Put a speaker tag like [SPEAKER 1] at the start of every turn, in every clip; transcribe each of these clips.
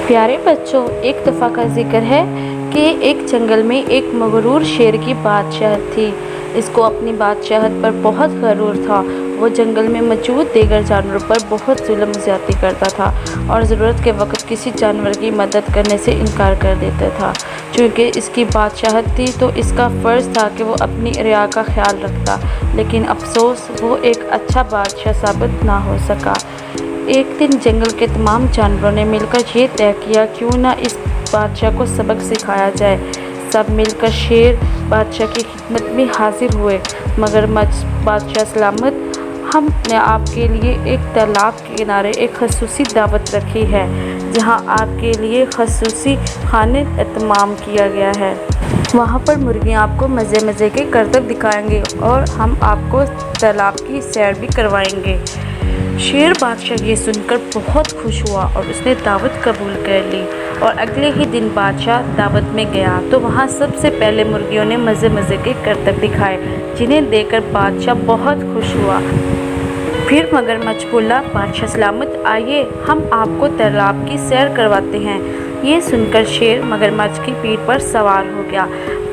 [SPEAKER 1] प्यारे बच्चों, एक दफ़ा का जिक्र है कि एक जंगल में एक मगरूर शेर की बादशाहत थी। इसको अपनी बादशाहत पर बहुत गरूर था। वो जंगल में मौजूद दीगर जानवरों पर बहुत जुल्म ज़्यादती करता था और ज़रूरत के वक्त किसी जानवर की मदद करने से इनकार कर देता था। चूँकि इसकी बादशाहत थी तो इसका फ़र्ज़ था कि वो अपनी रियाया का ख्याल रखता, लेकिन अफसोस वो एक अच्छा बादशाह साबित ना हो सका। एक दिन जंगल के तमाम जानवरों ने मिलकर ये तय किया क्यों ना इस बादशाह को सबक सिखाया जाए। सब मिलकर शेर बादशाह की खिदमत में हाजिर हुए। मगरमच्छ बादशाह सलामत, हमने आपके लिए एक तालाब के किनारे एक खसूसी दावत रखी है, जहां आपके लिए खसूसी खाने एहतमाम किया गया है। वहां पर मुर्गियां आपको मज़े मज़े के करतब दिखाएंगे और हम आपको तालाब की सैर भी करवाएंगे। शेर बादशाह ये सुनकर बहुत खुश हुआ और उसने दावत कबूल कर ली और अगले ही दिन बादशाह दावत में गया तो वहाँ सबसे पहले मुर्गियों ने मज़े मज़े के करतब दिखाए, जिन्हें देखकर बादशाह बहुत खुश हुआ। फिर मगरमच्छ बोला, बादशाह सलामत, आइए हम आपको तालाब की सैर करवाते हैं। ये सुनकर शेर मगरमच्छ की पीठ पर सवार हो गया।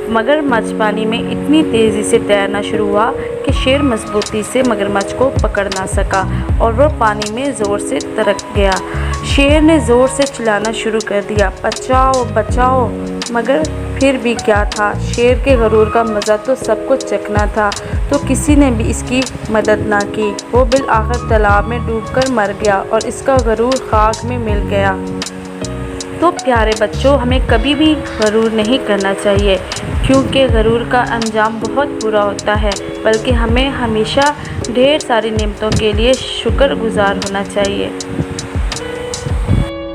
[SPEAKER 1] मगरमच्छ पानी में इतनी तेज़ी से तैरना शुरू हुआ कि शेर मजबूती से मगरमच्छ को पकड़ ना सका और वह पानी में ज़ोर से तरक गया। शेर ने ज़ोर से चिल्लाना शुरू कर दिया, बचाओ बचाओ! मगर फिर भी क्या था, शेर के गरूर का मज़ा तो सबको चखना था, तो किसी ने भी इसकी मदद ना की। वो बिल आखिर तालाब में डूबकर मर गया और इसका गरूर खाक में मिल गया। तो प्यारे बच्चों, हमें कभी भी गरूर नहीं करना चाहिए, क्योंकि गरूर का अंजाम बहुत बुरा होता है। बल्कि हमें हमेशा ढेर सारी नेमतों के लिए शुक्रगुजार होना चाहिए।